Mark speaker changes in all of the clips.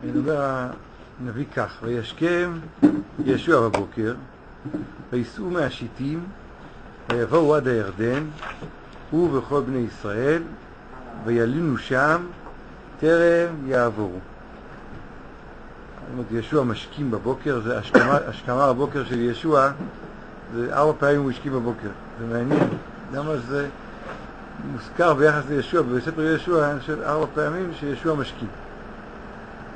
Speaker 1: נדבר הנביא כך, וישכם ישוע בבוקר, ויסעו מהשיטים, ויבואו עד הירדן, הוא וכל בני ישראל, וילינו שם, טרם יעבורו. ישוע משכים בבוקר, זה השכמה בבוקר של ישוע, זה 4 פעמים הוא משכים בבוקר. זה מעניין, למה זה מוזכר ביחס לישוע, בספר ישוע, אני חושב 4 פעמים שישוע משכים.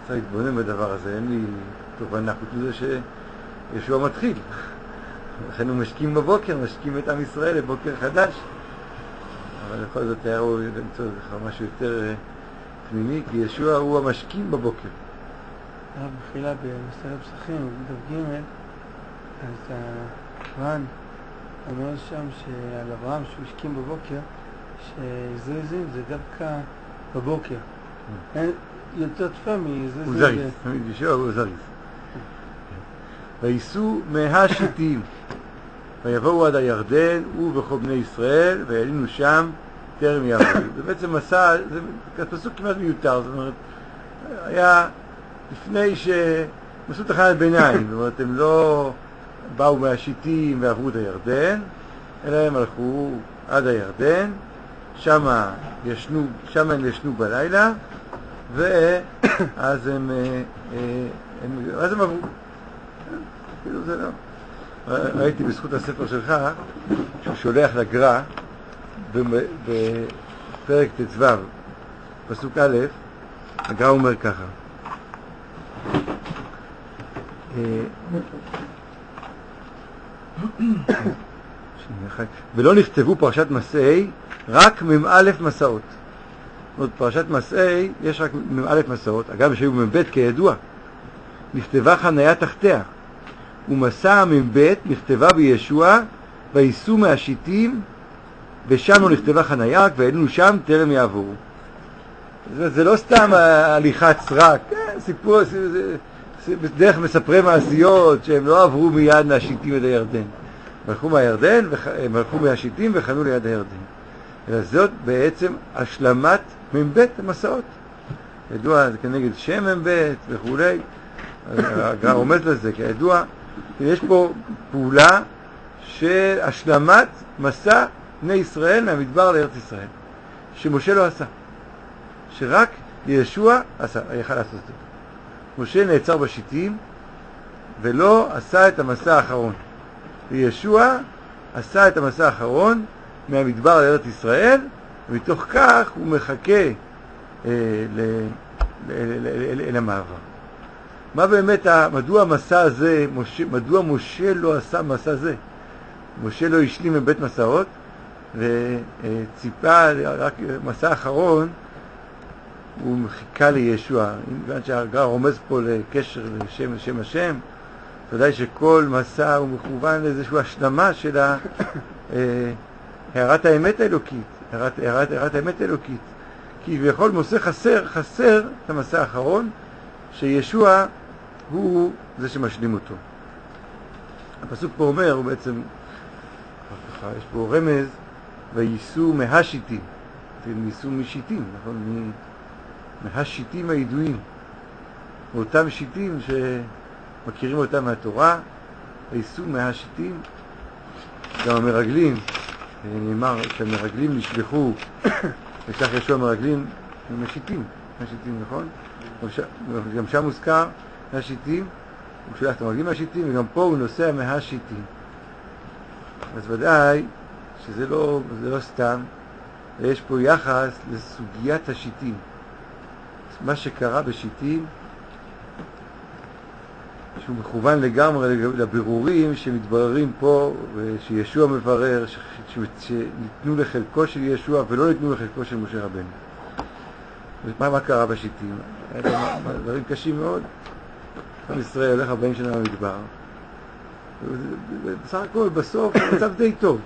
Speaker 1: צריך להתבונן בדבר הזה, אין לי תובנה חוץ מזה שישוע מתחיל. לכן הוא משכים בבוקר, משכים את עם ישראל לבוקר חדש. אבל לכל זאת היה הוא למצוא משהו יותר פנימי, כי ישוע הוא המשכים בבוקר.
Speaker 2: בתחילה במסכת פסחים, דף ג', אז הר"ן אומר שם שעל אברהם שהוא השכים בבוקר, שזריזים זה דווקא בבוקר. יותר תפה מזריזים.
Speaker 1: הוא זריז, ישוע הוא זריז. ויסעו מהשיטים, ויבואו עד הירדן, הוא וכל בני ישראל, וילינו שם, טרם יעברו. זה בעצם מסע, זה פסוק כמעט מיותר, זאת אומרת, היה לפני שעשו תחנת ביניים, זאת אומרת, הם לא באו מהשיטים ועברו את הירדן, אלא הם הלכו עד הירדן, שם הם ישנו בלילה, ואז הם עברו. כאילו זה לא. ראיתי בזכות הספר שלך, שהוא שולח לגר"א, בפרק ט"ו, פסוק א', הגר"א אומר ככה. ולא נכתבו פרשת מסעי, רק מ"א מסעות. זאת אומרת, פרשת מסעי יש רק מ"א מסעות, אגב שהיו מ"ב כידוע, נכתבה חניה תחתיה, ומסע מ"ב נכתבה בישוע, ויסעו מהשיטים, ושם לא נכתבה חניה, והיינו שם טרם יעברו. זה לא סתם הליכת סרק, סיפור, בדרך מספרי מעשיות, שהם לא עברו מיד מהשיטים עד הירדן. הלכו מהירדן, הם הלכו מהשיטים וחנו ליד הירדן. אלא זאת בעצם השלמת מ"ב המסעות. ידוע, זה כנגד שם מ"ב וכולי. הגר"א רומז לזה, כידוע, יש פה פעולה של השלמת מסע בני ישראל מהמדבר לארץ ישראל, שמשה לא עשה. שרק ישוע יכל לעשות את זה. משה נעצר בשיטים ולא עשה את המסע האחרון. וישוע עשה את המסע האחרון מהמדבר לארץ ישראל, ומתוך כך הוא מחכה אל המעבר. מה באמת, מדוע המסע הזה, מדוע משה לא עשה מסע זה? משה לא השלים מבית מסעות, וציפה רק מסע האחרון, הוא חיכה לישוע. כיוון שהגר"א רומז פה לקשר לשם השם, ודאי שכל מסע הוא מכוון לאיזושהי השלמה של הערת האמת האלוקית, הערת האמת האלוקית. כי בכל משה חסר את המסע האחרון, שישוע הוא זה שמשלים אותו. הפסוק פה אומר, הוא בעצם, יש פה רמז, וייסעו מהשיטים. ייסעו משיטים, נכון? מהשיטים הידועים. אותם שיטים שמכירים אותם מהתורה, וייסעו מהשיטים. גם המרגלים, נאמר שהמרגלים נשלחו, וכך ישוע המרגלים משיטים, נכון? גם שם מוזכר מהשיטים, הוא שולח את המרגלים מהשיטים, וגם פה הוא נוסע מהשיטים. אז ודאי שזה לא סתם, יש פה יחס לסוגיית השיטים. מה שקרה בשיטים, שהוא מכוון לגמרי לבירורים שמתבררים פה, ושישוע מברר, שניתנו לחלקו של ישוע ולא ניתנו לחלקו של משה רבנו. מה קרה בשיטים? דברים קשים מאוד. עם ישראל הולך 40 שנה במדבר. בסך הכל בסוף מצב די טוב.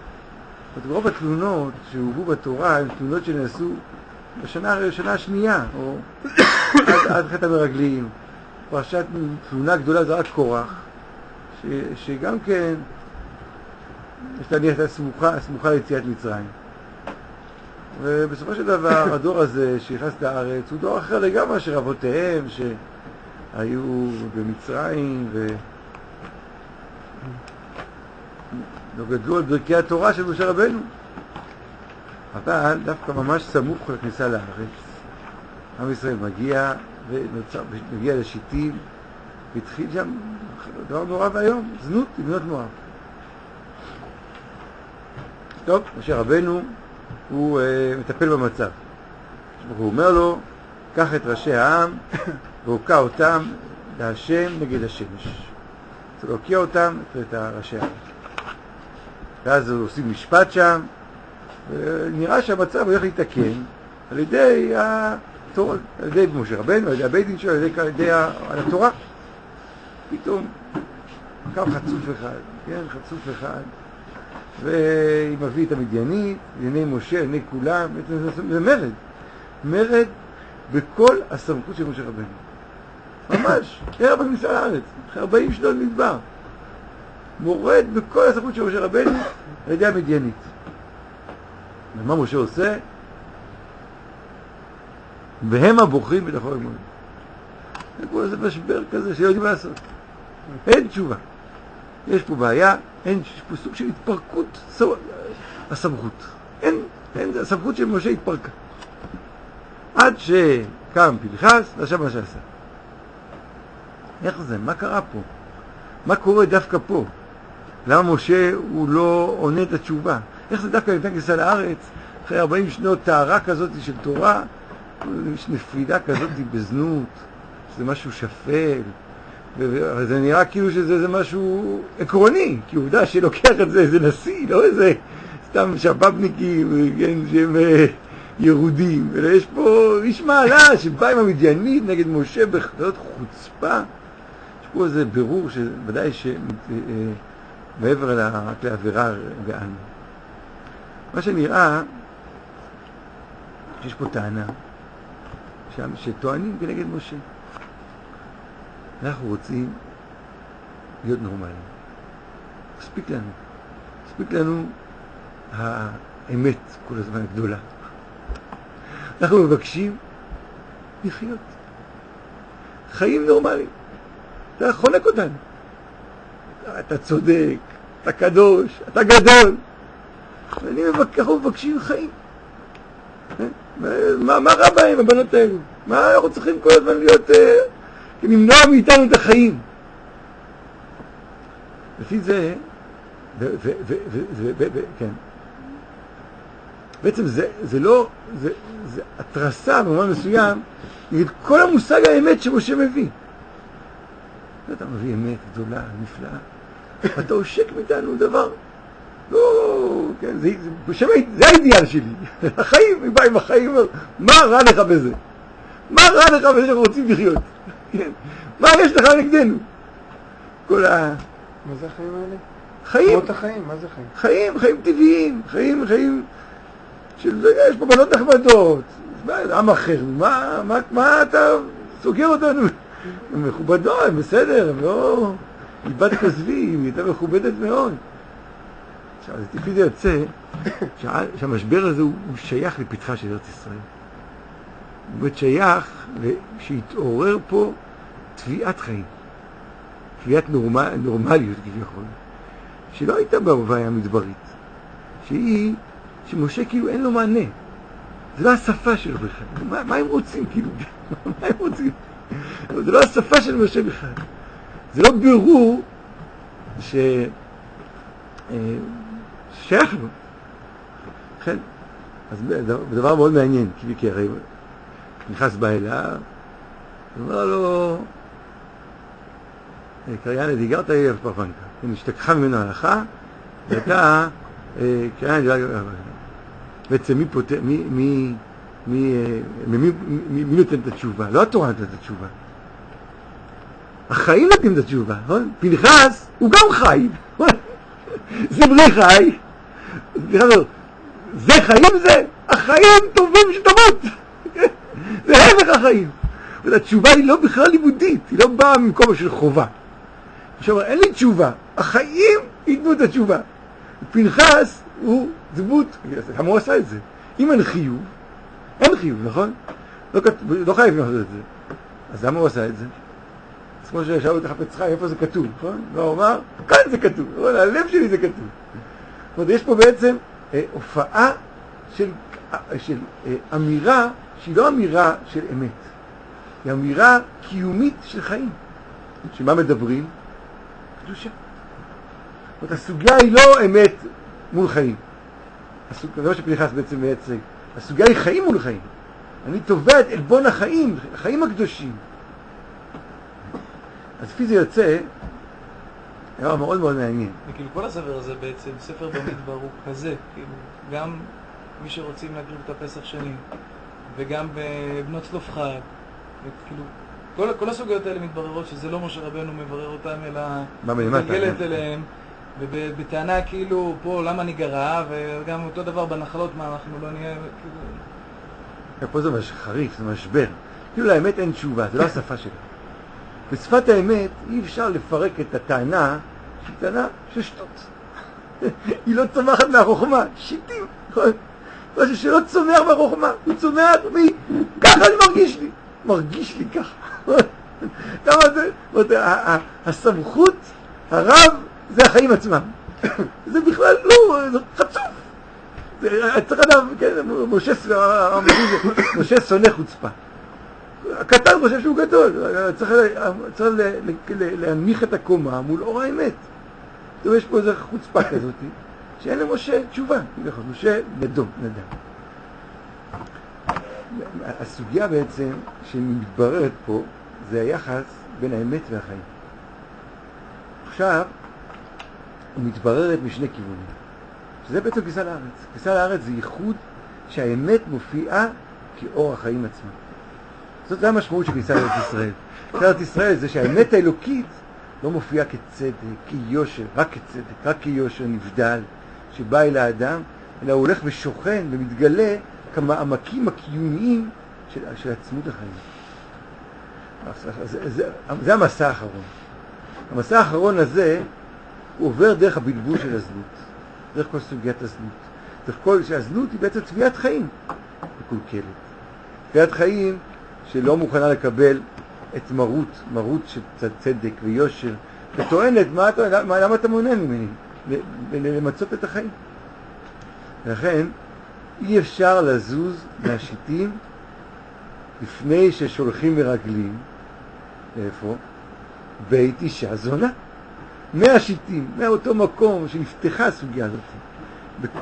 Speaker 1: רוב התלונות שהובאו בתורה הן תלונות שנעשו בשנה השנייה, או עד חטא המרגלים. פרשת תלונה גדולה זה רק קורח, שגם כן יש לה סמוכה ליציאת מצרים. ובסופו של דבר הדור הזה שנכנס לארץ הוא דור אחר לגמרי של אבותיהם שהיו במצרים לא גדלו על ברכי התורה של משה רבנו. אבל דווקא ממש סמוך לכניסה לארץ עם ישראל מגיע לשיטים והתחיל שם דבר נורא והיום, זנות לבנות מואב. טוב, משה רבנו הוא מטפל במצב. הוא אומר לו, קח את ראשי העם והוקע אותם להשם נגד השמש. צריך להוקיע אותם, את ראשי העם. ואז עושים משפט שם, ונראה שהמצב הולך להתקן על ידי התורה, על ידי משה רבנו, על ידי הבית דין שלו, על ידי התורה. פתאום קם חצוף אחד, כן, חצוף אחד, והיא מביא את המדיינית, לעיני משה, לעיני כולם, זה מרד בכל הסמכות של משה רבנו. ממש, ערב הכניסה לארץ, אחרי 40 שנות מדבר. מורד בכל הסמכות של משה רבנו על ידי המדיינית. ומה משה עושה? והם הבוחרים בתחור המועד. זה כמו איזה משבר כזה שלא יודעים מה לעשות. אין תשובה. יש פה בעיה, יש פה סוג של התפרקות הסמכות. אין, הסמכות של משה התפרקה. עד שקם פנחס, ועכשיו מה שעשה. איך זה? מה קרה פה? מה קורה דווקא פה? למה משה הוא לא עונה את התשובה? איך זה דווקא לפני כניסה לארץ, אחרי 40 שנות טהרה כזאת של תורה, יש נפילה כזאת בזנות, שזה משהו שפל, וזה נראה כאילו שזה משהו עקרוני, כי עובדה שלוקח את זה איזה נשיא, לא איזה סתם שבבניקים, שהם ירודים, אלא יש פה איש מעלה שבא עם המדיינית נגד משה בכזאת חוצפה. יש פה איזה בירור שוודאי מעבר רק לעבירה גאנו. מה שנראה שיש פה טענה שטוענים כנגד משה. אנחנו רוצים להיות נורמליים. מספיק לנו האמת כל הזמן הגדולה. אנחנו מבקשים לחיות. חיים נורמליים. אתה חונק אותנו. אתה צודק, אתה קדוש, אתה גדול. אנחנו מבקשים חיים. מה רע בהם, הבנות האלו? מה אנחנו צריכים כל הזמן להיות... למנוע מאיתנו את החיים. לפי זה, כן. בעצם זה לא, זה התרסה במובן מסוים, נגד כל המושג האמת שמשה מביא. אתה מביא אמת גדולה, נפלאה. אתה עושק מאיתנו דבר. לא, כן, זה האידיאל שלי. החיים, היא באה עם החיים, מה רע לך בזה? מה רע לך בזה שאנחנו רוצים לחיות? כן. מה יש לך נגדנו? כל
Speaker 2: מה זה החיים האלה?
Speaker 1: חיים.
Speaker 2: מות החיים, מה זה חיים?
Speaker 1: חיים טבעיים, חיים יש פה בנות נחמדות. עם אחר, מה אתה סוגר אותנו? הם מכובדות, הם בסדר, הם לא... איבדת כזבי, היא הייתה מכובדת מאוד. עכשיו, אז לפי זה יוצא שהמשבר הזה הוא שייך לפתחה של ארץ ישראל. הוא באמת שייך שהתעורר פה תביעת חיים, תביעת נורמליות כביכול, שלא הייתה בהוויה המדברית, שמשה כאילו אין לו מענה, זה לא השפה שלו בכלל, מה הם רוצים כאילו, מה הם רוצים? זה לא השפה של משה בכלל, זה לא בירור שייך לו. כן, אז בדבר מאוד מעניין, כי הרי נכנס בא אליו, אומר לו, קריין, דיגרת לי אב פרפנקה. השתכחה ממנו ההלכה, ואתה, קריין, בעצם מי נותן את התשובה? לא התורה נותן את התשובה. החיים נותנים את התשובה, נכון? פנחס הוא גם חי. זה בני חי. זה חיים זה? החיים טובים שתמות. זה הפך החיים. והתשובה היא לא בכלל לימודית, היא לא באה ממקום של חובה. עכשיו, אין לי תשובה, החיים ייתנו את התשובה. פנחס הוא דמות, למה הוא עשה את זה? אם אין חיוב, אין חיוב, נכון? לא חייבים לעשות את זה. אז למה הוא עשה את זה? אז כמו ששאלו את החפץ חיים, איפה זה כתוב, נכון? והוא אמר, כאן זה כתוב, נכון? הלב שלי זה כתוב. זאת אומרת, יש פה בעצם הופעה של אמירה שהיא לא אמירה של אמת, היא אמירה קיומית של חיים. שמה מדברים? קדושה. זאת אומרת, הסוגיה היא לא אמת מול חיים. זה מה שפנחס בעצם מייצג. הסוגיה היא חיים מול חיים. אני תובע את עלבון החיים, החיים הקדושים. אז לפי זה יוצא, היה מאוד מאוד מעניין.
Speaker 3: וכאילו כל הספר הזה בעצם, ספר במדבר הוא כזה, כאילו, גם מי שרוצים להקריב את הפסח שני, וגם בבנות צלופחד, וכאילו, כל הסוגיות האלה מתבררות שזה לא משה רבנו מברר אותם, אלא מתגלגלת אליהם, ובטענה כאילו, פה למה אני גרע, וגם אותו דבר בנחלות, מה אנחנו לא נהיה, כאילו...
Speaker 1: פה זה חריף, זה משבר. כאילו לאמת אין תשובה, זה לא השפה שלה. בשפת האמת אי אפשר לפרק את הטענה, שהיא טענה של שטות. היא לא צומחת מהחוכמה, שיטים. משהו שלא צומח מהחוכמה, הוא צומח ככה אני מרגיש לי ככה. הסמכות, הרב, זה החיים עצמם. זה בכלל לא, זה חצוף. צריך אדם, משה שונא חוצפה. הקטן חושב שהוא גדול, צריך להנמיך את הקומה מול אור האמת. יש פה איזו חוצפה כזאת, שאין למשה תשובה, משה נדם. הסוגיה בעצם שמתבררת פה, זה היחס בין האמת והחיים. עכשיו, היא מתבררת משני כיוונים. שזה בעצם כניסה לארץ. כניסה לארץ זה ייחוד שהאמת מופיעה כאור החיים עצמם. זאת המשמעות של כניסה לארץ ישראל. לארץ ישראל זה שהאמת האלוקית לא מופיעה כצדק, כיושר, רק כצדק, רק כיושר נבדל שבא אל האדם, אלא הוא הולך ושוכן ומתגלה כמעמקים הקיומיים של עצמות החיים. זה המסע האחרון. המסע האחרון הזה הוא עובר דרך הבלבול של הזנות, דרך כל סוגיית הזנות. דרך כל שהזנות היא בעצם תביעת חיים מקולקלת. תביעת חיים שלא מוכנה לקבל את מרות של צדק ויושר, וטוענת, למה אתה מונע ממני? למצות את החיים. לכן, אי אפשר לזוז מהשיטים לפני ששולחים מרגלים, איפה? בית אישה זונה. מהשיטים, מאותו מקום שנפתחה הסוגיה הזאת,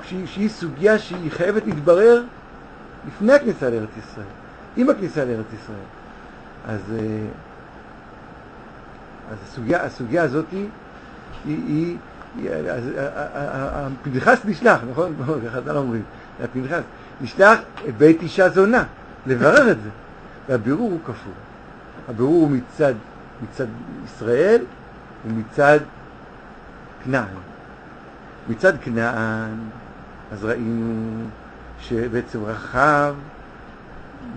Speaker 1: שהיא סוגיה שהיא חייבת להתברר לפני הכניסה לארץ ישראל, עם הכניסה לארץ ישראל. אז הסוגיה הזאת היא הפנחס נשלח, נכון? חז"ל אומרים, הפנחס נשלח בית אישה זונה, לברר את זה. והבירור הוא כפול. הבירור הוא מצד ישראל ומצד כנען. מצד כנען, אז ראינו שבעצם רחב,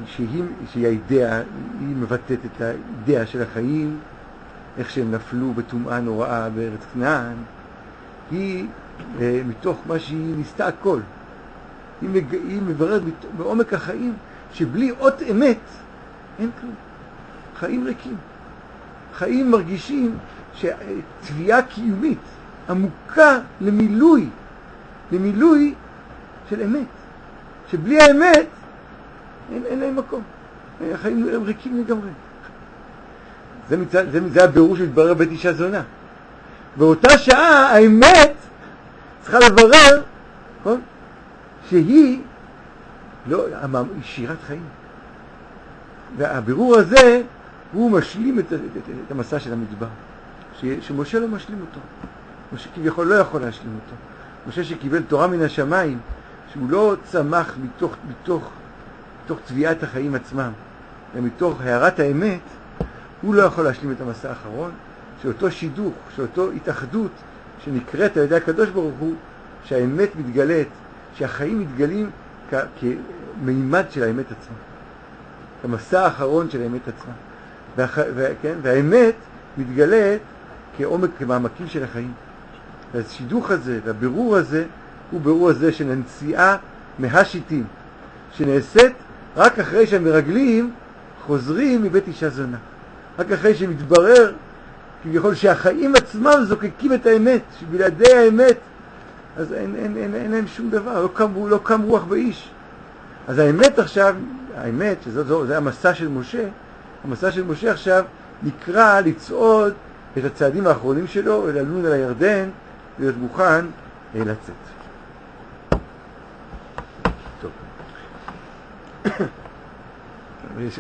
Speaker 1: שהיא האידאה, היא מבטאת את האידאה של החיים, איך שהם נפלו בטומאה נוראה בארץ כנען, היא מתוך מה שהיא ניסתה הכל. היא מבררת בעומק החיים, שבלי אות אמת אין כלום. חיים ריקים. חיים מרגישים שתביעה קיומית עמוקה למילוי של אמת. שבלי האמת אין להם מקום. החיים הם ריקים לגמרי. זה הבירור שמתברר בית אישה זונה. באותה שעה האמת צריכה לברר, נכון? שהיא לא, היא שירת חיים. והבירור הזה הוא משלים את המסע של המדבר. שמשה לא משלים אותו. משה כביכול לא יכול להשלים אותו. משה שקיבל תורה מן השמיים, שהוא לא צמח מתוך תביעת החיים עצמם, ומתוך הערת האמת, הוא לא יכול להשלים את המסע האחרון, שאותו שידוך, שאותו התאחדות שנקראת על ידי הקדוש ברוך הוא, שהאמת מתגלית, שהחיים מתגלים כמימד של האמת עצמה. המסע האחרון של האמת עצמה. והאמת מתגלית כמעמקים של החיים. והשידוך הזה והבירור הזה הוא בירור הזה של הנסיעה מהשיטים שנעשית רק אחרי שהמרגלים חוזרים מבית אישה זונה. רק אחרי שמתברר כביכול שהחיים עצמם זוקקים את האמת, שבלעדי האמת אז אין להם שום דבר, לא קם רוח באיש. אז האמת עכשיו, האמת שזה המסע של משה, המסע של משה עכשיו נקרא לצעוד את הצעדים האחרונים שלו ולעלות על הירדן להיות מוכן לצאת. טוב.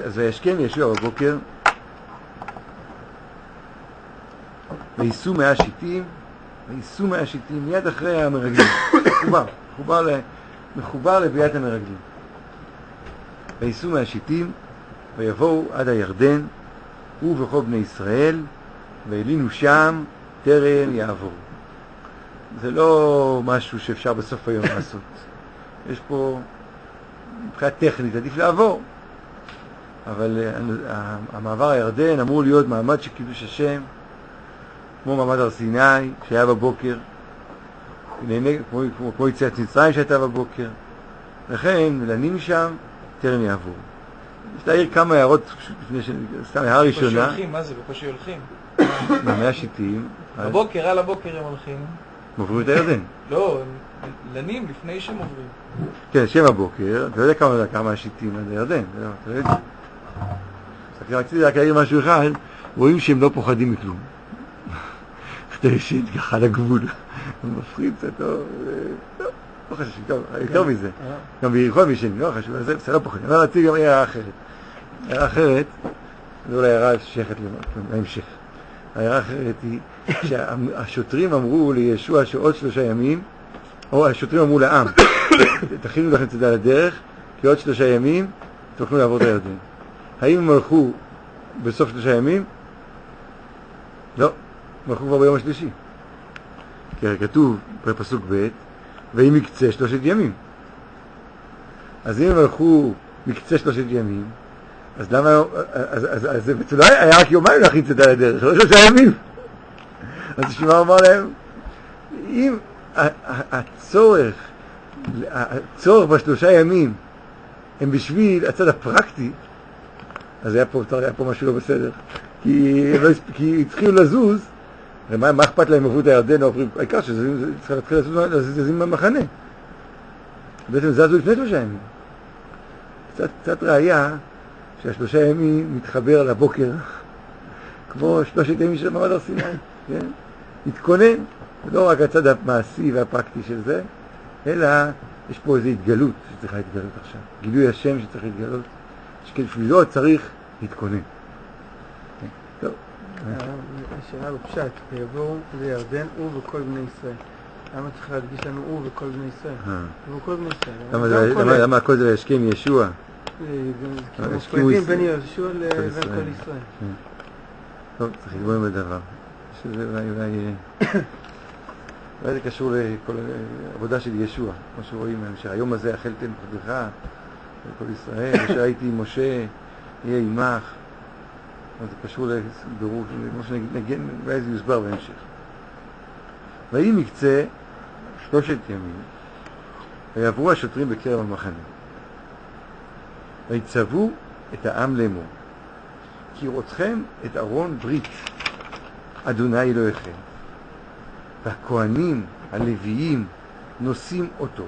Speaker 1: אז וישכם ישוע בבוקר וייסעו 100 שיטים, וייסעו 100 שיטים מיד אחרי המרגלים. מחובר לביאת המרגלים. וייסעו 100 שיטים ויבואו עד הירדן הוא וכל בני ישראל והלינו שם טרם יעבור. זה לא משהו שאפשר בסוף היום לעשות. יש פה מבחינת טכנית, עדיף לעבור. אבל המעבר הירדן אמור להיות מעמד של קידוש השם, כמו מעמד הר סיני שהיה בבוקר, כמו יציאת מצרים שהייתה בבוקר. לכן מלנים שם טרם יעבור. יש להעיר כמה הערות, סתם הערה ראשונה.
Speaker 3: בקושי הולכים, מה זה? בקושי הולכים.
Speaker 1: 100 שיטים.
Speaker 3: בבוקר, על הבוקר הם הולכים.
Speaker 1: הם עוברים את הירדן.
Speaker 3: לא, לנים לפני שהם עוברים.
Speaker 1: כן, שם הבוקר, אתה יודע כמה השיטים עד הירדן, אתה יודע. רציתי רק להעיר משהו אחד, רואים שהם לא פוחדים מכלום. אתה ישן ככה על הגבול, מפחיד קצת, לא חשוב, יותר מזה. גם ביריחו מישנים, לא חשוב, זה לא פוחד. אבל רציתי גם הערה אחרת. הערה אחרת, זו אולי הערה שייכת להמשך. הערה אחרת היא שהשוטרים אמרו לישוע שעוד 3 ימים, או השוטרים אמרו לעם, תכינו לכם צדה לדרך, כי עוד 3 ימים תוכלו לעבור את הירדן. האם הם הלכו בסוף 3 ימים? לא, הם הלכו כבר ביום השלישי. כי כתוב בפסוק ב' ואם יקצה 3 ימים. אז אם הם הלכו מקצה 3 ימים, אז למה, אז זה בעצם היה רק יומיים להכין צדה לדרך, לא 3 ימים. אז שמע אמר להם, אם הצורך ב3 ימים הם בשביל הצד הפרקטי, אז היה פה משהו לא בסדר. כי התחילו לזוז, מה אכפת להם עברו את הירדן או עוברים, העיקר שצריך להתחיל לזוזים במחנה. בעצם זזו לפני 3 ימים. קצת ראיה שה3 ימים מתחבר לבוקר, כמו 3 ימים של מעמד הר סיני, כן? התכונן, לא רק הצד המעשי והפרקטי של זה, אלא יש פה איזו התגלות שצריכה להתגלות עכשיו. גילוי השם שצריך להתגלות, שכפילו צריך להתכונן. טוב.
Speaker 2: השאלה בפשט, ויבואו לירדן הוא וכל בני ישראל. למה צריך להדגיש לנו הוא וכל בני ישראל? הוא וכל בני ישראל.
Speaker 1: למה הכל זה ישכם ישוע?
Speaker 2: מפרידים בין ישוע לבין כל ישראל.
Speaker 1: טוב, צריך לדבר בדבר. שזה אולי זה קשור לכל העבודה של ישוע, כמו שרואים שהיום הזה אכלתם חדרך לכל ישראל, ושהייתי עם משה, יהיה עמך. זה קשור לבירור, כמו שנגיד, אולי זה יוסבר בהמשך. ויהי מקצה 3 ימים, ויעברו השוטרים בקרב המחנה. ויצוו את העם לאמור, כי ראותכם את ארון ברית, אדוני אלוהיכם, והכהנים הלוויים נושאים אותו,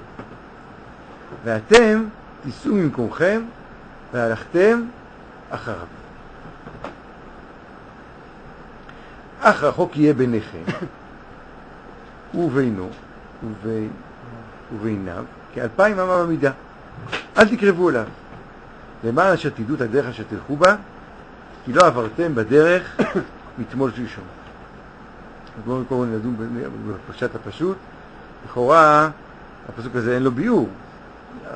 Speaker 1: ואתם תיסעו ממקומכם והלכתם אחריו. אך רחוק יהיה ביניכם ובינו וביניו כ2,000 אמה במידה, אל תקרבו אליו, למען אשר תדעו את הדרך אשר תלכו בה, כי לא עברתם בדרך מתמול שלשום. אז בואו קודם נדון בפרשת הפשוט. לכאורה הפסוק הזה אין לו ביור,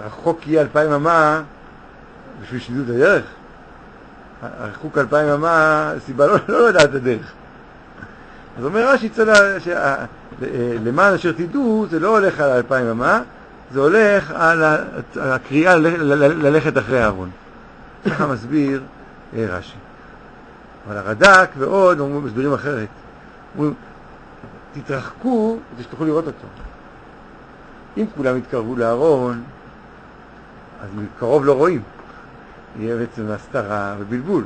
Speaker 1: רחוק יהיה 2,000 אמה בשביל שתדעו את הדרך. הרחוק 2,000 אמה סיבה לא לדעת את הדרך. אז אומר רש"י, למען אשר תדעו, זה לא הולך על 2,000 אמה, זה הולך על הקריאה ללכת אחרי אהרון. ככה מסביר רש"י. אבל הרד"ק ועוד אומרים מסבירים אחרת. אומרים, תתרחקו כדי שתוכלו לראות אותו. אם כולם יתקרבו לאהרון, אז מקרוב לא רואים. יהיה בעצם הסתרה ובלבול.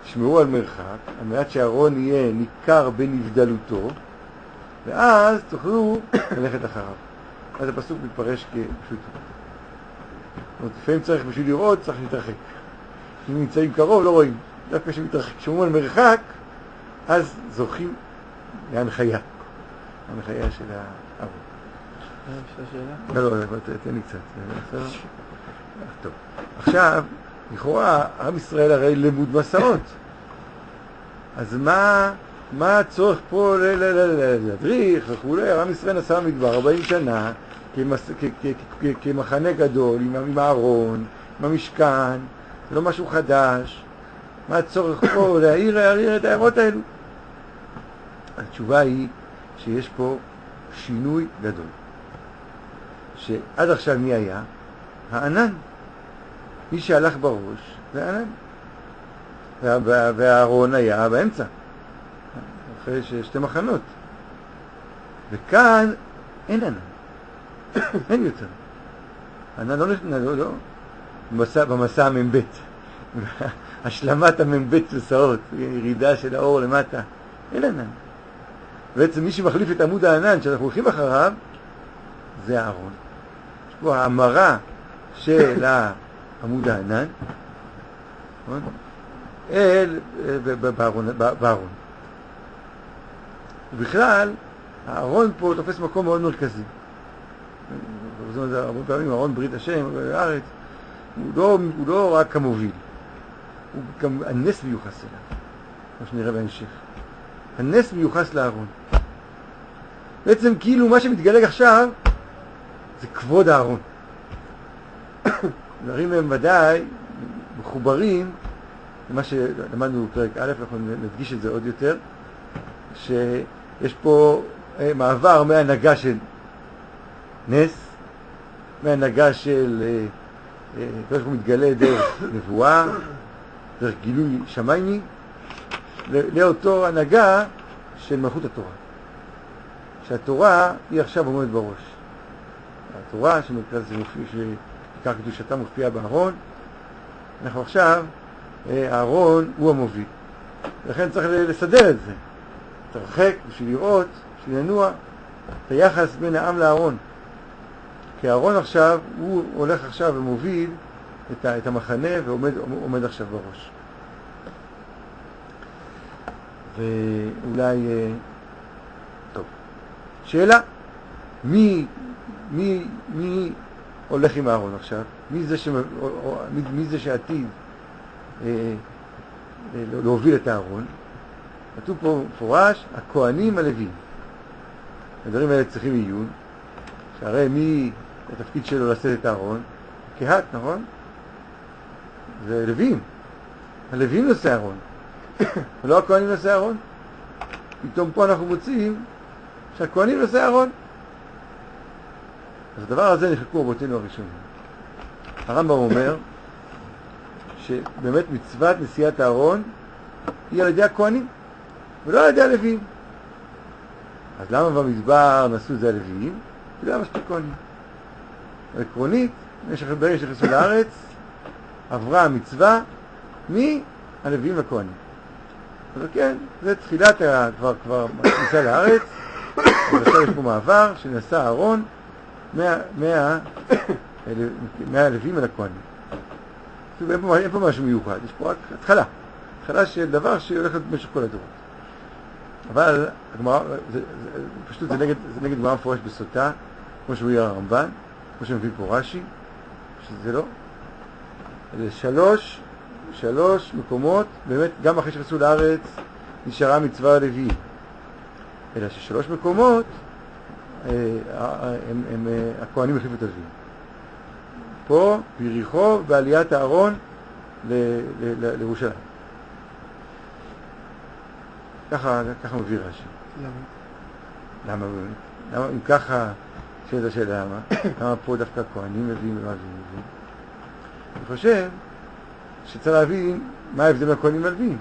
Speaker 1: תשמרו על מרחק, על מנת שהארון יהיה ניכר בנבדלותו, ואז תוכלו ללכת אחריו. אז הפסוק מתפרש כפשוטו. לפעמים צריך בשביל לראות, צריך להתרחק. אם נמצאים קרוב, לא רואים. דווקא כשמתרחק, כשאומרים על מרחק, אז זוכים להנחיה. ההנחיה של הארון.
Speaker 2: יש שאלה?
Speaker 1: לא, תן לי קצת. טוב. עכשיו, לכאורה, עם ישראל הרי למוד מסעות. אז מה הצורך פה להדריך וכולי? עם ישראל נסע במדבר 40 שנה כמחנה גדול, עם הארון, עם המשכן, זה לא משהו חדש. מה הצורך פה להעיר את ההערות האלו? התשובה היא שיש פה שינוי גדול. שעד עכשיו מי היה? הענן. מי שהלך בראש זה הענן. והארון היה באמצע. אחרי שתי מחנות. וכאן אין ענן. אין יותר. ענן לא. במסע המ"ב. השלמת המ"ב מסעות. ירידה של האור למטה. אין ענן. בעצם מי שמחליף את עמוד הענן שאנחנו הולכים אחריו זה הארון. יש פה האמרה של עמוד הענן בארון. ובכלל, הארון פה תופס מקום מאוד מרכזי. זאת אומרת, הרבה פעמים ארון ברית השם בארץ, הוא לא רק המוביל, הוא גם הנס מיוחס אליו, כמו שנראה בהמשך. הנס מיוחס לארון. בעצם כאילו מה שמתגלג עכשיו זה כבוד הארון. דברים הם ודאי מחוברים למה שלמדנו בפרק א', אנחנו נדגיש את זה עוד יותר, שיש פה מעבר מהנהגה של נס, מהנהגה של איך הוא מתגלה דרך נבואה, דרך גילוי שמייני, לאותו הנהגה של מלכות התורה. שהתורה היא עכשיו עומדת בראש. התורה שמרכז זה מופיע, שעיקר קדושתה מופיעה בארון, אנחנו עכשיו, הארון הוא המוביל. לכן צריך לסדר את זה. תרחק בשביל לראות, בשביל לנוע, את היחס בין העם לארון. כי הארון עכשיו, הוא הולך עכשיו ומוביל את המחנה ועומד עכשיו בראש. ואולי, טוב. שאלה, מי הולך עם הארון עכשיו? מי זה שעתיד להוביל את הארון? כתוב פה מפורש, הכהנים הלוויים. הדברים האלה צריכים עיון, שהרי מי התפקיד שלו לשאת את הארון? כהת, נכון? זה לוויים. הלוויים נושא הארון. ולא הכהנים נושא הארון. פתאום פה אנחנו מוצאים שהכהנים נושא הארון. אז הדבר הזה נחלקו רבותינו הראשונים. הרמב"ם אומר שבאמת מצוות נשיאת הארון היא על ידי הכהנים ולא על ידי הלוויים. אז למה במדבר נשאו את זה הלוויים? זה היה מספיק כהנים. עקרונית, ברגע שנכנסו לארץ, עברה המצווה מהלוויים לכהנים. אז כן, זה תחילת כבר כניסה לארץ, ועכשיו יש פה מעבר שנעשה הארון מהלוויים אל הכהנים. אין פה משהו מיוחד, יש פה רק התחלה של דבר שהולך במשך כל הדורות. אבל פשוט זה נגד גמרא מפורש בסוטה, כמו שהוא יהיה הרמב"ן, כמו שמביא פה רש"י, שזה לא. זה שלוש מקומות, באמת גם אחרי שחסו לארץ נשארה מצווה הלוויים. אלא ששלוש מקומות הכהנים החליפו את הלוויים. פה, ביריחו, בעליית הארון לירושלים. ככה מביא רש"י. למה? למה אם ככה, שאלת השאלה למה פה דווקא כהנים מביאים ולא מביאים? אני חושב שצריך להבין מה ההבדל בין הכהנים והלוויים.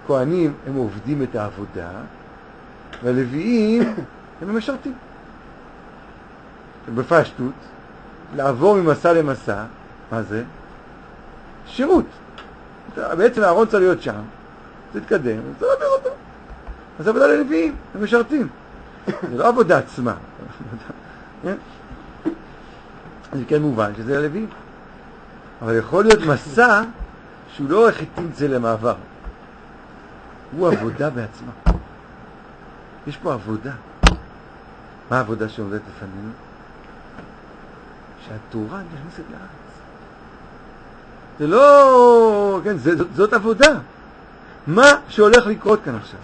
Speaker 1: הכהנים הם עובדים את העבודה, והלוויים הם משרתים. בפשטות, לעבור ממסע למסע, מה זה? שירות. בעצם הארון צריך להיות שם, תתקדם, צריך להעביר אותו. אז זה עבודה ללוויים, הם משרתים. זה לא עבודה עצמה. זה כן מובן שזה ללוויים. אבל יכול להיות מסע שהוא לא חיטין צא למעבר. הוא עבודה בעצמה. יש פה עבודה. מה העבודה שעומדת לפנינו? שהתורה נכנסת לארץ. זה לא... כן, זאת עבודה. מה שהולך לקרות כאן עכשיו?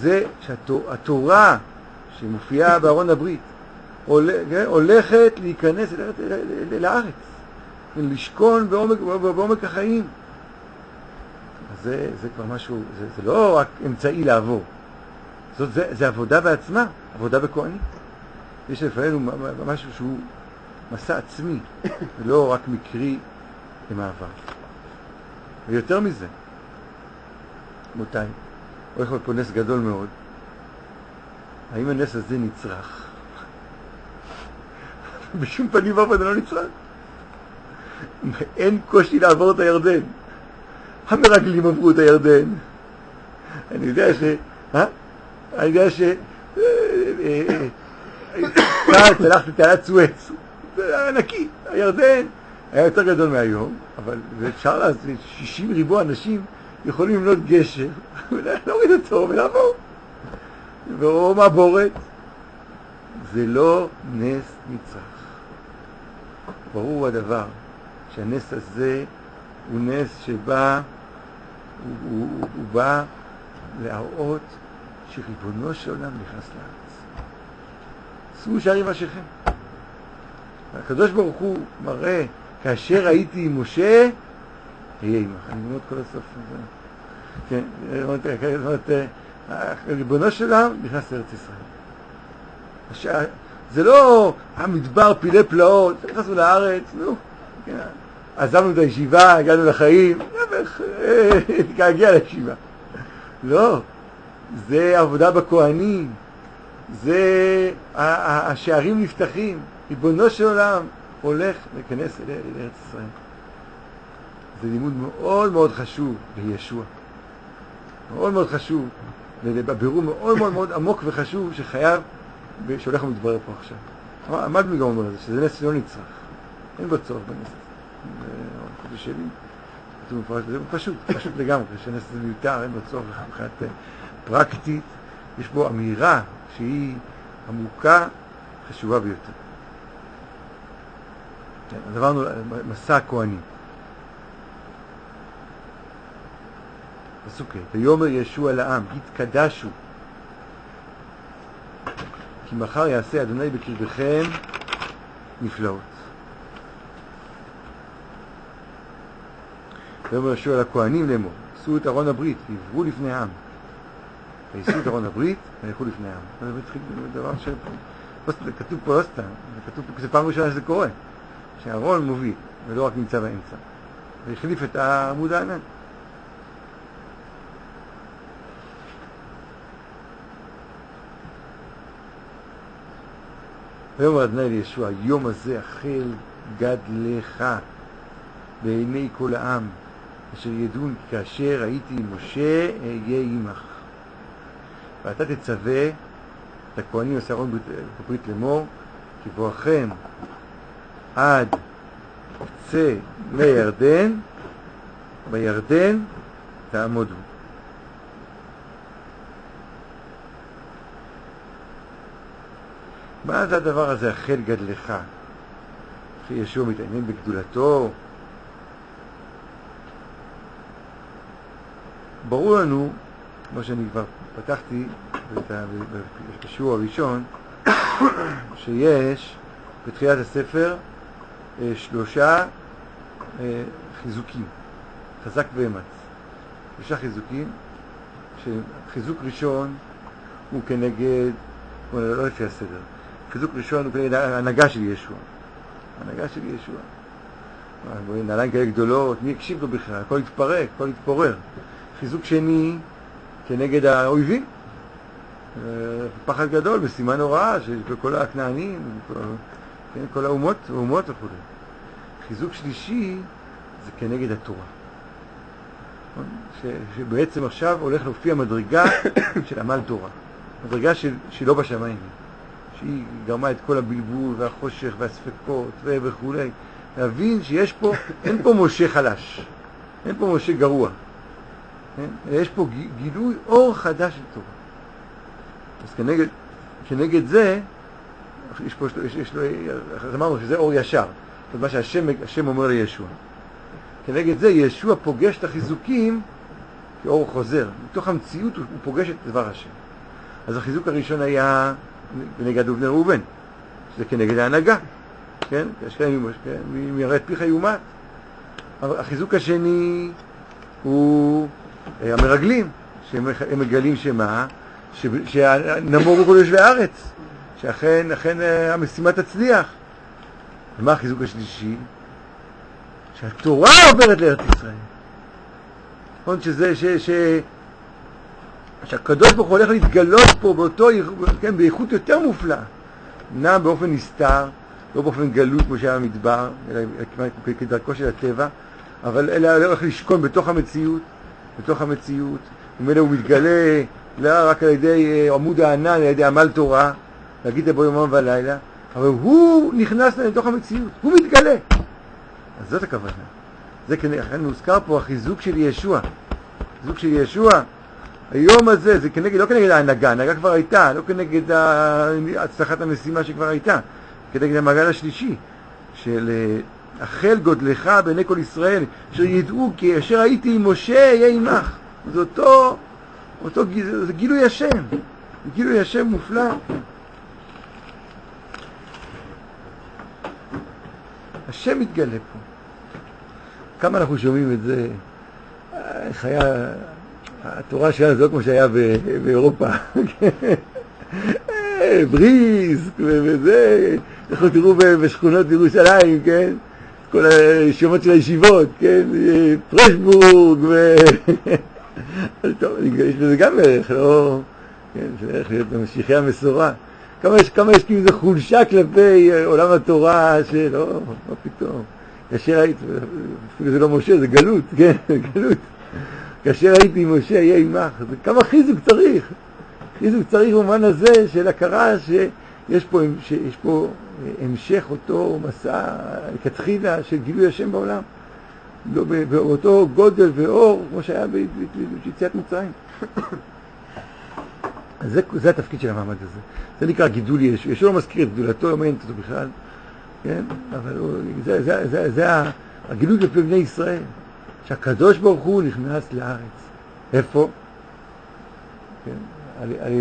Speaker 1: זה שהתורה שמופיעה בארון הברית הולכת להיכנס לארץ. לשכון בעומק החיים. אז זה כבר משהו, זה לא רק אמצעי לעבור. זה עבודה בעצמה, עבודה בכהנים. יש לפנינו משהו שהוא מסע עצמי, ולא רק מקרי למעבר. ויותר מזה, מותיים, הולך להיות פה נס גדול מאוד. האם הנס הזה נצרך? בשום פנים ואופן לא נצרך. אין קושי לעבור את הירדן. המרגלים עברו את הירדן. אני יודע ש... צלחתי תעלת סואץ. זה היה נקי. הירדן היה יותר גדול מהיום, אבל אפשר לעשות 60 ריבוע אנשים יכולים למנות גשר, ולהוריד אותו ולעבור. ואו מעבורת. זה לא נס נצרך. ברור הדבר שהנס הזה הוא נס שבא, הוא בא להראות שריבונו של עולם נכנס לארץ. שאו שערים ראשיכם. הקדוש ברוך הוא מראה, כאשר הייתי עם משה, אהיה עמך. אני אומר את כל הסוף. כן, ריבונו של עולם נכנס לארץ ישראל. זה לא המדבר פילי פלאות, נכנסנו לארץ, נו, כן. עזבנו את הישיבה, הגענו לחיים, תגיע לישיבה. לא, זה עבודה בכהנים, זה השערים נפתחים, ריבונו של עולם הולך להיכנס לארץ ישראל. זה לימוד מאוד מאוד חשוב לישוע. מאוד מאוד חשוב, ובבירור מאוד מאוד מאוד עמוק וחשוב שחייב, שהולך ומתברר פה עכשיו. המדמי גם אומר את זה, שזה נס שלא נצרך. אין בו צורך בנס הזה. זה שלי. זה פשוט לגמרי, שנס זה מיותר, אין בו צורך מבחינת פרקטית. יש בו אמירה שהיא עמוקה, חשובה ביותר. אז עברנו מסע הכהנים. פסוק ה' ויאמר ישוע לעם, התקדשו, כי מחר יעשה אדוני בקרבכם נפלאות. ויאמר ישוע לכהנים לאמור, עשו את ארון הברית, ועברו לפני העם. ועשו את ארון הברית, וילכו לפני העם. זה דבר שכתוב פה לא סתם, כתוב פה, זה פעם ראשונה שזה קורה, שהארון מוביל, ולא רק נמצא באמצע. והחליף את העמוד הענן. ויאמר אדוני לישוע, היום הזה החל גדלך בעיני כל העם, אשר ידעון כאשר הייתי עם משה אהיה עמך. ואתה תצווה את הכהנים עשי ארון ברית לאמור, כי בואכם עד קצה מי ירדן, בירדן תעמודו. מה זה הדבר הזה, החל גדלך? אחי ישוע מתעניין בגדולתו. ברור לנו, כמו שאני כבר פתחתי בשיעור הראשון, שיש בתחילת הספר 3 חיזוקים, חזק ואמץ. 3 חיזוקים, שחיזוק ראשון הוא כנגד, לא לפי הסדר, חיזוק ראשון הוא כנגד ההנהגה של ישוע. ההנהגה של ישוע. נעליים כאלה גדולות, מי הקשיב לו בכלל? הכל התפרק, הכל התפורר. חיזוק שני כנגד האויבים. פחד גדול, בסימן הוראה של כל הכנענים, כן? כל האומות וכו'. חיזוק שלישי זה כנגד התורה. שבעצם עכשיו הולך להופיע מדרגה של עמל תורה. מדרגה שלא בשמיים. שהיא גרמה את כל הבלבול והחושך והספקות וכו'. להבין שיש פה, אין פה משה חלש. אין פה משה גרוע. יש פה גילוי אור חדש של תורה. אז כנגד זה, יש לו, אז אמרנו שזה אור ישר. זאת מה שהשם אומר לישוע. כנגד זה ישוע פוגש את החיזוקים כאור חוזר. מתוך המציאות הוא פוגש את דבר השם. אז החיזוק הראשון היה בנגד ובני ראובן. שזה כנגד ההנהגה. כן? מי יראה את פיך יומת. החיזוק השני הוא המרגלים, שהם מגלים שמה? שנמור הוא כל יושבי הארץ. שאכן המשימה תצליח. ומה החיזוק השלישי? שהתורה עוברת לארץ ישראל. נכון? שהקדוש ברוך הוא הולך להתגלות פה באותו, כן, באיכות יותר מופלאה. נע באופן נסתר, לא באופן גלות כמו שהיה במדבר, אלא כדרכו של הטבע, אבל אלא הולך לשכון בתוך המציאות, ומילא הוא מתגלה רק על ידי עמוד הענן, על ידי עמל תורה, להגיד בו יומם ולילה, אבל הוא נכנס לתוך המציאות, הוא מתגלה. אז זאת הכוונה. זה כנראה מוזכר פה החיזוק של ישוע. החיזוק של ישוע, היום הזה, זה כנגד, לא כנגד ההנהגה, ההנהגה כבר הייתה, לא כנגד הצלחת המשימה שכבר הייתה, כנגד המעגל השלישי, של החל גודלך בעיני כל ישראל, אשר ידעו כי אשר הייתי עם משה יהיה עמך. זה זה גילוי השם, זה גילוי השם מופלא. השם מתגלה פה. כמה אנחנו שומעים את זה, איך היה, התורה שלנו זה לא כמו שהיה באירופה. בריז וזה, אנחנו תראו בשכונות בירושלים, כן? כל השמות של הישיבות, כן? פרשבורג טוב, יש בזה גם ערך, לא? כן, זה ערך להיות ממשיכי המסורה. כמה יש כאילו איזו חולשה כלפי עולם התורה שלא, לא פתאום. כאשר הייתי, אפילו זה לא משה, זה גלות, כן? גלות. כאשר הייתי עם משה, יהיה עמך. כמה חיזוק צריך. חיזוק צריך במובן הזה של הכרה שיש פה המשך אותו מסע כתחילה של גילוי השם בעולם. לא באותו גודל ואור כמו שהיה ביציאת מצרים. אז זה התפקיד של המעמד הזה. זה נקרא גידול ישוע. ישוע לא מזכיר את גדולתו, לא מעניין אותו בכלל. כן? אבל זה הגילוי כלפי בני ישראל. שהקדוש ברוך הוא נכנס לארץ. איפה? כן? על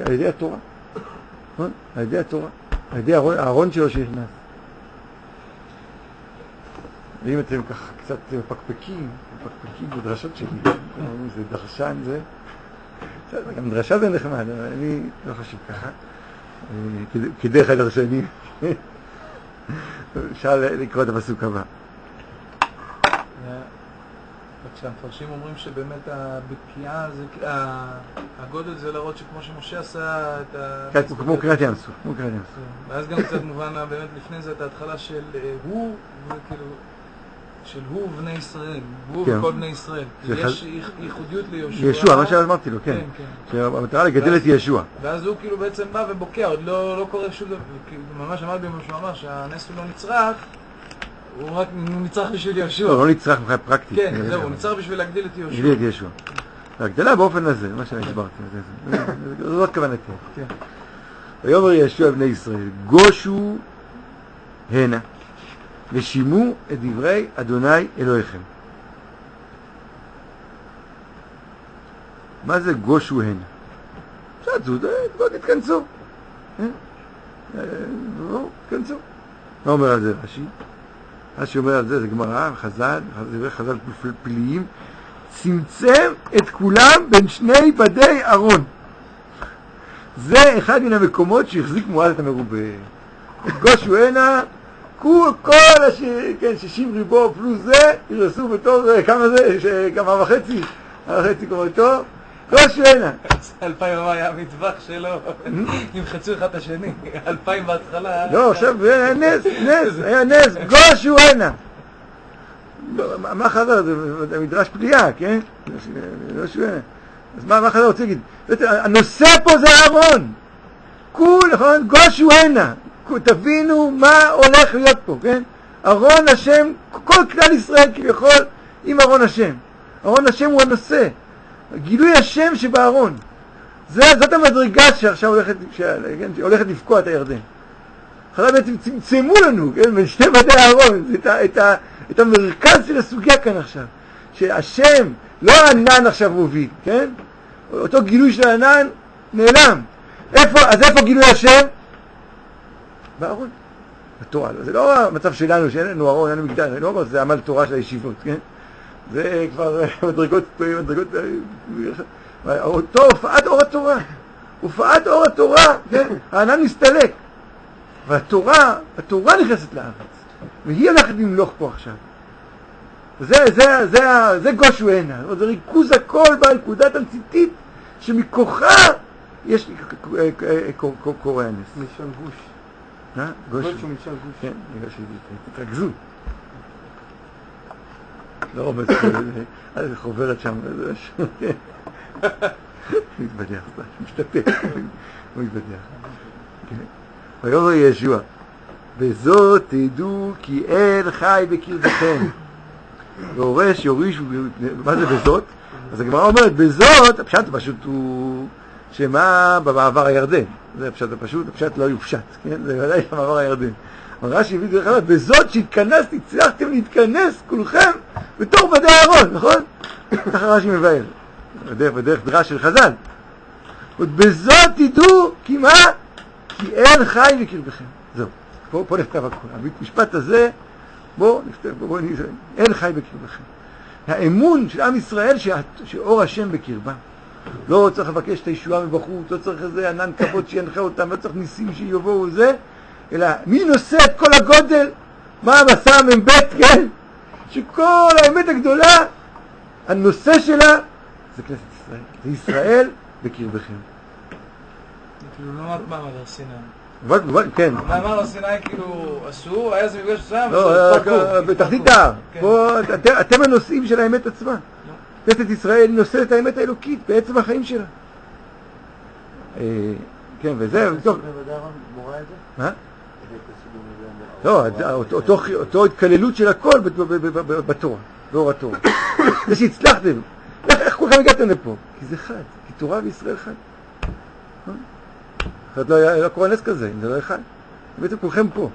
Speaker 1: ידי התורה. נכון? על ידי התורה. על ידי הארון שלו שנכנס. ואם אתם ככה קצת מפקפקים בדרשות שלי, זה דרשן זה, גם דרשה זה נחמד, אבל אני לא חושב ככה, כדרך הדרשנים. אפשר לקרוא את הפסוק הבא.
Speaker 3: כשהמפרשים אומרים שבאמת הבקיעה, הגודל זה להראות שכמו שמשה עשה את ה...
Speaker 1: כמו קריאת ים סוף.
Speaker 3: ואז גם קצת מובן באמת לפני זה את ההתחלה של הוא, וכאילו... של הוא ובני ישראל, הוא וכל בני ישראל. יש ייחודיות לישוע.
Speaker 1: ישוע, מה שאמרתי לו, כן. שהמטרה לגדל את ישוע.
Speaker 3: ואז הוא כאילו בעצם בא ובוקע, עוד לא קורה שום דבר. ממש אמר במה שהוא אמר שהנס הוא לא נצרך, הוא רק נצרך בשביל ישוע.
Speaker 1: לא נצרך מבחינה פרקטית.
Speaker 3: כן, זהו, הוא נצרך בשביל להגדיל את ישוע.
Speaker 1: להגדיל את ישוע. ההגדלה באופן הזה, מה שאני הסברתי. זאת כוונתי. ויאמר ישוע בני ישראל, גושו הנה. ושימו את דברי אדוני אלוהיכם. מה זה גושו הנה? שתצאו, תתכנסו. תתכנסו. מה אומר על זה רש"י? רש"י אומר על זה, זה גמרא, חז"ל פליליים, צמצם את כולם בין שני בדי ארון. זה אחד מן המקומות שהחזיק מועד את המרובה. גושו הנה, כל 60 ריבו פלוס זה, ירסו בתור, כמה זה? כמה וחצי כמותו, גושו הנה.
Speaker 3: 2000 היה המטווח שלו, נמחצו אחד את השני, 2000 בהתחלה.
Speaker 1: לא, עכשיו היה נס, גושו הנה. מה חזר? זה מדרש פליאה, כן? גושו הנה. אז מה חזר רוצה להגיד? הנושא פה זה אהרון. נכון? גושו הנה. תבינו מה הולך להיות פה, כן? אהרון השם, כל כלל ישראל כביכול עם אהרון השם. אהרון השם הוא הנושא. גילוי השם שבאהרון. זאת המדרגה שעכשיו הולכת לפקוע את הירדן. אחרי בעצם צמצמו לנו, כן? בין שני בתי אהרון, את המרכז של הסוגיה כאן עכשיו. שהשם, לא הענן עכשיו מוביל, כן? אותו גילוי של הענן נעלם. אז איפה גילוי השם? בארון. בתורה. זה לא המצב שלנו, שאין לנו ארון, אין לנו מקדש, אני לא אומר, זה עמל תורה של הישיבות, כן? זה כבר מדרגות, אותו הופעת אור התורה. הופעת אור התורה, כן? הענן מסתלק. והתורה נכנסת לארץ. והיא הולכת למלוך פה עכשיו. זה גושו הנה. זה ריכוז הכל בנקודת המציתית, שמכוחה יש קורא הנס.
Speaker 2: מלשון גוש.
Speaker 1: גושו
Speaker 2: מלשון גוש.
Speaker 1: כן, בגלל שתתרכזו. לא רומז, זה חוברת שם, הוא מתבדח, משתתף, הוא מתבדח. ויאמר ישוע, בזאת תדעו כי אל חי בקרבכם. והורש יוריש, מה זה בזאת? אז הגמרא אומרת, בזאת, הפשט פשוט הוא שמה במעבר הירדן. זה הפשט הפשוט, הפשט לא יופשט, כן? זה ודאי במעבר הירדן. רש"י הביא דרך אגב, בזאת שהתכנסתי, הצלחתם להתכנס כולכם בתור בדי אהרון, נכון? ככה רש"י מבאר, בדרך דרש של חז"ל. בזאת תדעו כי מה? כי אין חי בקרבכם. זהו, פה נכתב הכל. המשפט הזה, בואו נכתב, אין חי בקרבכם. האמון של עם ישראל שאור השם בקרבם. לא צריך לבקש את הישועה מבחוץ, לא צריך איזה ענן כבוד שינחה אותם, לא צריך ניסים שיבואו זה, אלא מי נושא את כל הגודל? מה המסע המבט, כן? שכל האמת הגדולה, הנושא שלה זה כנסת ישראל. זה ישראל בקרבכם.
Speaker 3: כאילו לא מעמד הר סיני.
Speaker 1: כן.
Speaker 3: מעמד הר סיני כאילו אסור, היה זה מפגש שם,
Speaker 1: לא, בתחתית ההר. פה אתם הנושאים של האמת עצמה. כנסת ישראל נושאת את האמת האלוקית בעצם החיים שלה. כן, וזה... מה? לא, אותו התקללות של הכל בתורה, באור התורה. זה שהצלחתם. איך כולכם הגעתם לפה? כי זה חד, כי תורה וישראל חד. אחרת לא קורה נס כזה, אם זה לא אחד. בעצם כולכם פה.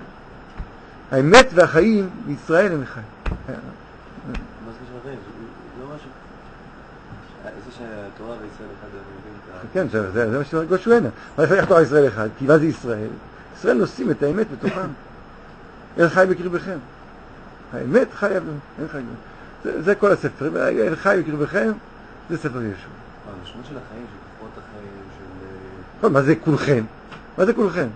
Speaker 1: האמת והחיים בישראל הם אחד.
Speaker 4: זה שהתורה וישראל אחד,
Speaker 1: כן, זה מה שאומר גושו הנה. איך תורה וישראל אחד? כי מה זה ישראל? ישראל נושאים את האמת בתוכם. אל חי בקרבכם. האמת חיה, אין חי. זה כל הספר. אל חי בקרבכם, זה ספר ישוע.
Speaker 4: המשמעות של החיים, של כוחות החיים, של...
Speaker 1: מה זה כולכם? מה זה כולכם?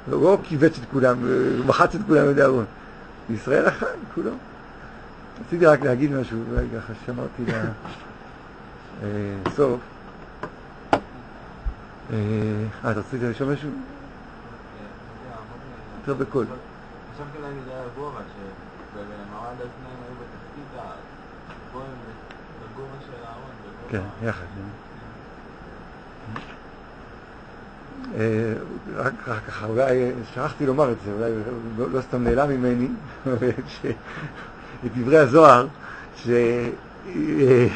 Speaker 1: לא קיבץ את כולם, מחץ את כולם יודע אהרון. ישראל אחד, כולם. רציתי רק להגיד משהו, ככה שמרתי לסוף. אתה רציתי לשאול משהו? יותר בקול.
Speaker 4: חשבתי להגיד הגובה, שבמעמד השניים היו בתחתית, פה הם בגובה של אהרון.
Speaker 1: כן, יחד. רק ככה, אולי שכחתי לומר את זה, אולי לא סתם נעלם ממני, את דברי הזוהר, שהיא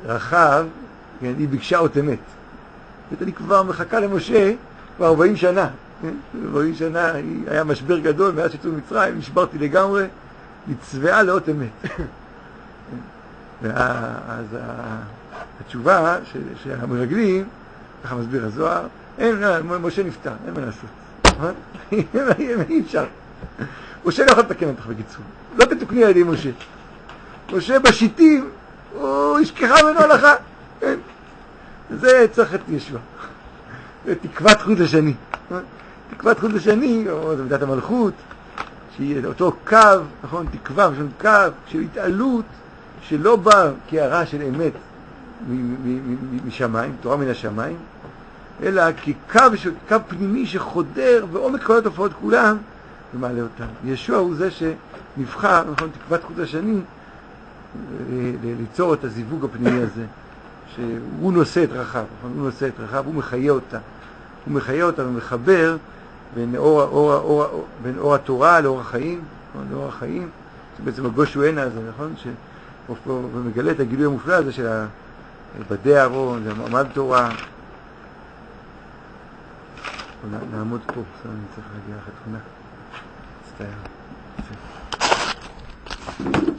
Speaker 1: רחב, היא ביקשה אות אמת. אני כבר מחכה למשה כבר 40 שנה. 40 שנה היה משבר גדול, מאז שיצאו ממצרים, נשברתי לגמרי, נצבעה לאות אמת. אז התשובה שהמרגלים, ככה מסביר הזוהר, משה נפטר, אין מה לעשות. אי אפשר. משה לא יכול לתקן אותך בקיצור. לא תתוקני על ידי משה. משה בשיטים, הוא ישכחה ממנו הלכה. זה צריך את ישוע. זה תקוות חוט לשני. תקוות חוט לשני, או זה מידת המלכות, שהיא אותו קו, נכון, תקווה, קו של התעלות שלא בא כהערה של אמת משמיים, תורה מן השמיים, אלא כקו פנימי שחודר בעומק כל התופעות כולם ומעלה אותם. ישוע הוא זה שנבחר, נכון, תקוות חוט השני, ליצור את הזיווג הפנימי הזה, שהוא נושא את רחב, נכון? הוא נושא את רחב, הוא מחיה אותה. הוא מחיה אותה ומחבר בין אור התורה לאור החיים, נכון? לאור החיים, שבעצם הגושואנה הזה, נכון? ומגלה את הגילוי המופלא הזה של בדי אהרון, מעמד תורה. נעמוד פה, עכשיו אני צריך להגיע לחתונה. מצטער.